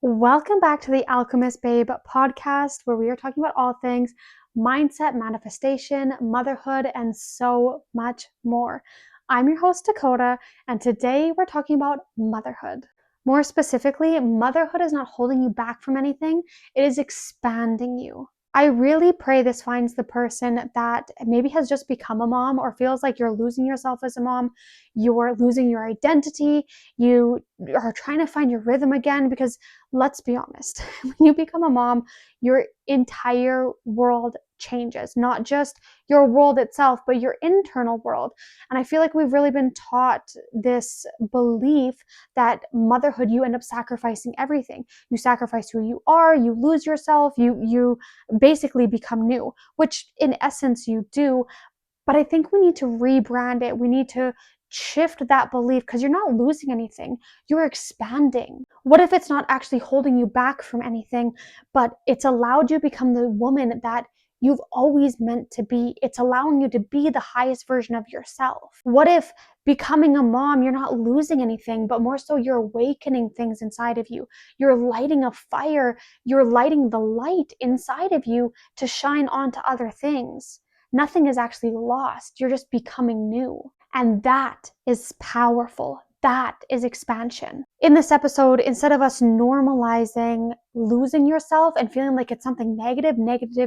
Welcome back to the Alchemist Babe podcast, where we are talking about all things mindset, manifestation, motherhood, and so much more. I'm your host, Dakota, and today we're talking about motherhood. More specifically, motherhood is not holding you back from anything, it is expanding you. I really pray this finds the person that maybe has just become a mom or feels like you're losing yourself as a mom, you're losing your identity, you are trying to find your rhythm again, because let's be honest, when you become a mom, your entire world changes, not just your world itself, but your internal world. And I feel like we've really been taught this belief that motherhood, you end up sacrificing everything. You sacrifice who you are, you lose yourself, you basically become new, which in essence you do. But I think we need to rebrand it. We need to shift that belief, because you're not losing anything, you're expanding. What if it's not actually holding you back from anything, but it's allowed you to become the woman that you've always meant to be? It's allowing you to be the highest version of yourself. What if becoming a mom, you're not losing anything, but more so you're awakening things inside of you? You're lighting a fire, you're lighting the light inside of you to shine onto other things. Nothing is actually lost. You're just becoming new. And that is powerful. That is expansion. In this episode, instead of us normalizing losing yourself and feeling like it's something negative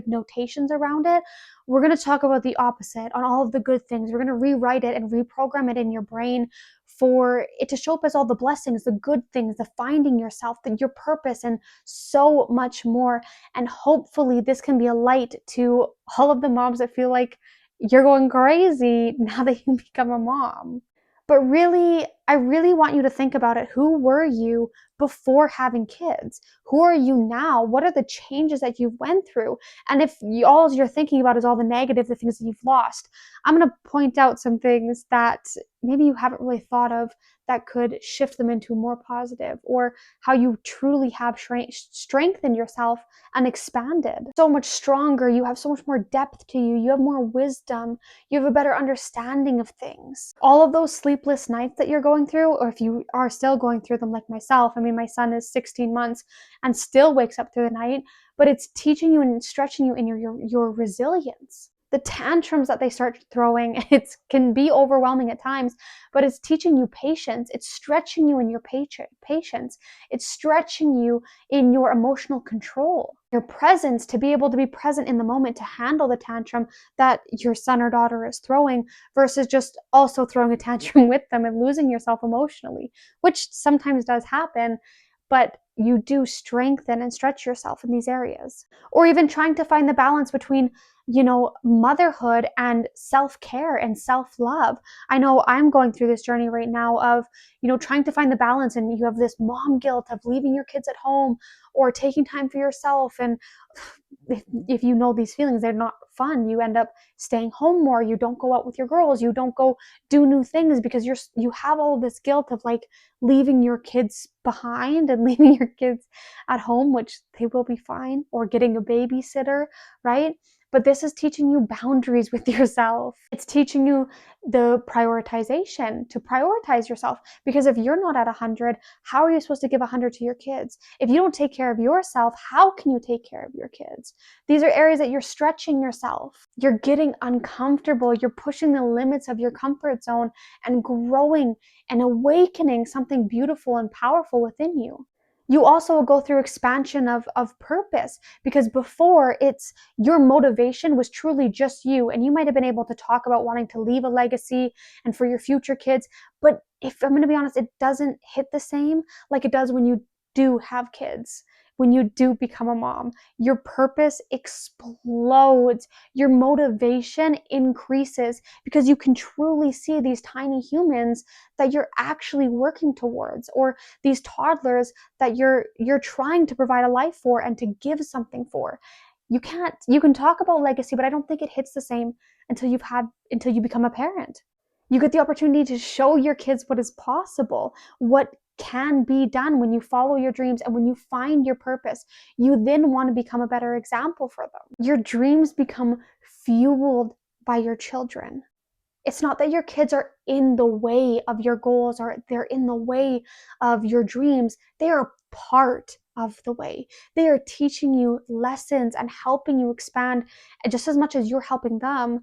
notations around it, we're going to talk about the opposite, on all of the good things. We're going to rewrite it and reprogram it in your brain for it to show up as all the blessings, the good things, the finding yourself, your purpose, and so much more. And hopefully this can be a light to all of the moms that feel like you're going crazy now that you become a mom. But really, I really want you to think about it. Who were you before having kids? Who are you now? What are the changes that you've went through? And if all you're thinking about is all the negative, the things that you've lost, I'm going to point out some things that maybe you haven't really thought of that could shift them into more positive, or how you truly have strengthened yourself and expanded. So much stronger. You have so much more depth to you. You have more wisdom. You have a better understanding of things. All of those sleepless nights that you're going through, or if you are still going through them like myself, I mean, my son is 16 months and still wakes up through the night, but it's teaching you and stretching you in your resilience. The tantrums that they start throwing, it can be overwhelming at times, but it's teaching you patience. It's stretching you in your patience. It's stretching you in your emotional control, your presence, to be able to be present in the moment to handle the tantrum that your son or daughter is throwing, versus just also throwing a tantrum with them and losing yourself emotionally, which sometimes does happen. But you do strengthen and stretch yourself in these areas. Or even trying to find the balance between, motherhood and self-care and self-love. I know I'm going through this journey right now of, trying to find the balance, and you have this mom guilt of leaving your kids at home or taking time for yourself. And if you know these feelings, they're not fun. You end up staying home more. You don't go out with your girls. You don't go do new things because you have all this guilt of like leaving your kids behind and leaving your kids at home, which they will be fine, or getting a babysitter, right? But this is teaching you boundaries with yourself. It's teaching you the prioritization, to prioritize yourself. Because if you're not at 100, how are you supposed to give 100 to your kids? If you don't take care of yourself, how can you take care of your kids? These are areas that you're stretching yourself. You're getting uncomfortable. You're pushing the limits of your comfort zone and growing and awakening something beautiful and powerful within you. You also go through expansion of purpose, because before, it's your motivation was truly just you, and you might have been able to talk about wanting to leave a legacy and for your future kids. But if I'm going to be honest, it doesn't hit the same like it does when you do have kids. When you do become a mom, your purpose explodes, your motivation increases, because you can truly see these tiny humans that you're actually working towards, or these toddlers that you're trying to provide a life for and to give something for. You can talk about legacy, but I don't think it hits the same until you become a parent. You get the opportunity to show your kids what is possible, what can be done when you follow your dreams and when you find your purpose. You then want to become a better example for them. Your dreams become fueled by your children. It's not that your kids are in the way of your goals or they're in the way of your dreams. They are part of the way. They are teaching you lessons and helping you expand. And just as much as you're helping them,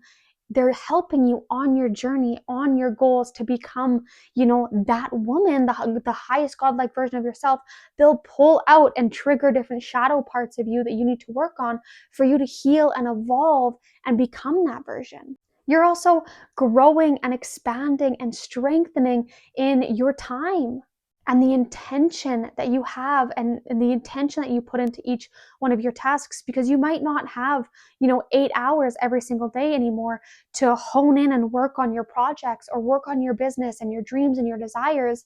they're helping you on your journey, on your goals to become, that woman, the highest godlike version of yourself. They'll pull out and trigger different shadow parts of you that you need to work on for you to heal and evolve and become that version. You're also growing and expanding and strengthening in your time and the intention that you have and the intention that you put into each one of your tasks, because you might not have 8 hours every single day anymore to hone in and work on your projects or work on your business and your dreams and your desires,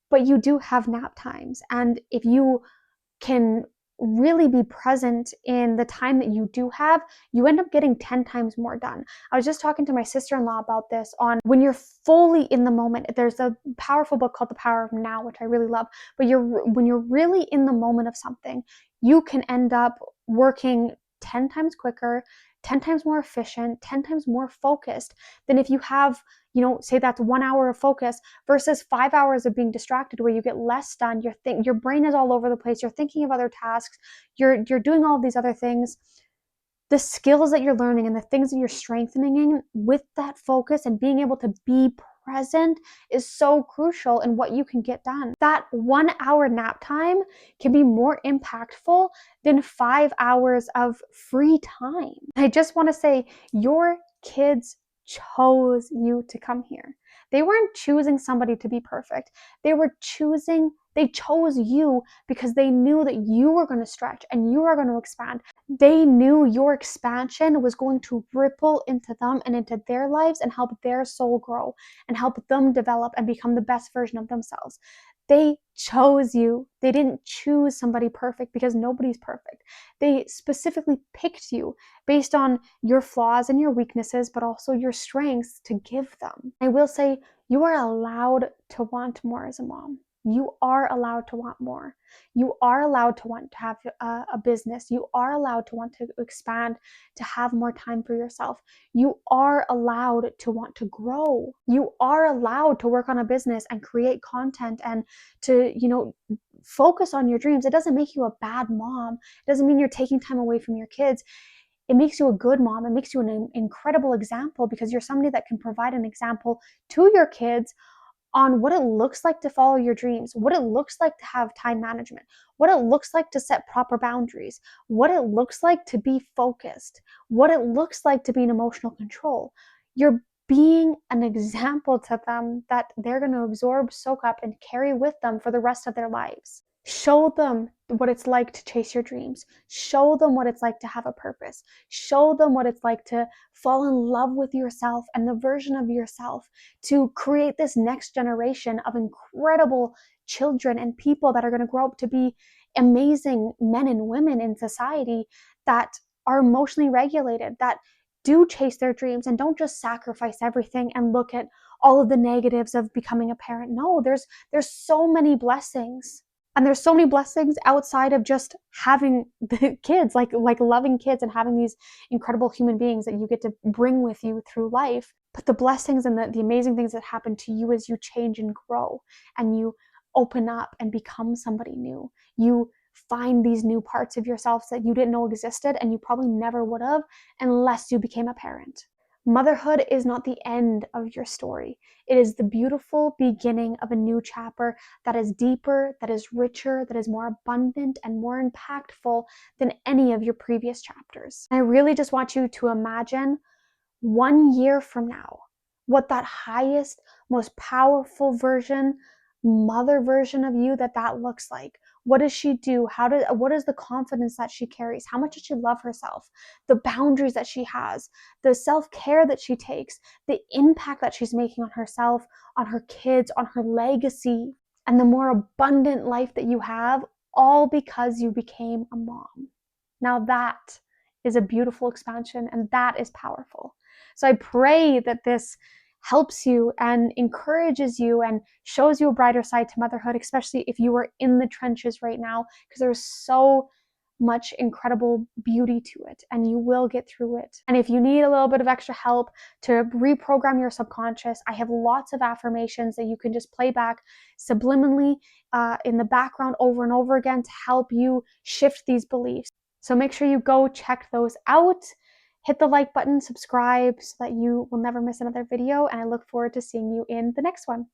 but you do have nap times. And if you can really be present in the time that you do have, you end up getting 10 times more done. I was just talking to my sister-in-law about this on when you're fully in the moment. There's a powerful book called The Power of Now, which I really love. But when you're really in the moment of something, you can end up working 10 times quicker, 10 times more efficient, 10 times more focused than if you have, say that's 1 hour of focus versus 5 hours of being distracted where you get less done. Your brain is all over the place. You're thinking of other tasks. You're doing all of these other things. The skills that you're learning and the things that you're strengthening with that focus and being able to be present is so crucial in what you can get done. That 1 hour nap time can be more impactful than 5 hours of free time. I just want to say, your kids chose you to come here. They weren't choosing somebody to be perfect. They chose you because they knew that you were going to stretch and you were going to expand. They knew your expansion was going to ripple into them and into their lives and help their soul grow and help them develop and become the best version of themselves. They chose you. They didn't choose somebody perfect because nobody's perfect. They specifically picked you based on your flaws and your weaknesses, but also your strengths to give them. I will say, you are allowed to want more as a mom. You are allowed to want more. You are allowed to want to have a business. You are allowed to want to expand, to have more time for yourself. You are allowed to want to grow. You are allowed to work on a business and create content and to, focus on your dreams. It doesn't make you a bad mom. It doesn't mean you're taking time away from your kids. It makes you a good mom. It makes you an incredible example because you're somebody that can provide an example to your kids on what it looks like to follow your dreams, what it looks like to have time management, what it looks like to set proper boundaries, what it looks like to be focused, what it looks like to be in emotional control. You're being an example to them that they're going to absorb, soak up, and carry with them for the rest of their lives. Show them what it's like to chase your dreams. Show them what it's like to have a purpose. Show them what it's like to fall in love with yourself and the version of yourself, to create this next generation of incredible children and people that are going to grow up to be amazing men and women in society that are emotionally regulated, that do chase their dreams and don't just sacrifice everything and look at all of the negatives of becoming a parent. No, there's so many blessings. And there's so many blessings outside of just having the kids, like loving kids and having these incredible human beings that you get to bring with you through life. But the blessings and the amazing things that happen to you as you change and grow and you open up and become somebody new. You find these new parts of yourself that you didn't know existed and you probably never would have unless you became a parent. Motherhood is not the end of your story. It is the beautiful beginning of a new chapter that is deeper, that is richer, that is more abundant and more impactful than any of your previous chapters. I really just want you to imagine 1 year from now, what that highest, most powerful version, mother version of you that looks like. What does she do? What is the confidence that she carries? How much does she love herself? The boundaries that she has, the self-care that she takes, the impact that she's making on herself, on her kids, on her legacy, and the more abundant life that you have, all because you became a mom. Now that is a beautiful expansion and that is powerful. So I pray that this helps you and encourages you and shows you a brighter side to motherhood, especially if you are in the trenches right now, because there's so much incredible beauty to it, and you will get through it. And if you need a little bit of extra help to reprogram your subconscious, I have lots of affirmations that you can just play back subliminally in the background over and over again to help you shift these beliefs. So make sure you go check those out. Hit the like button, subscribe so that you will never miss another video, and I look forward to seeing you in the next one.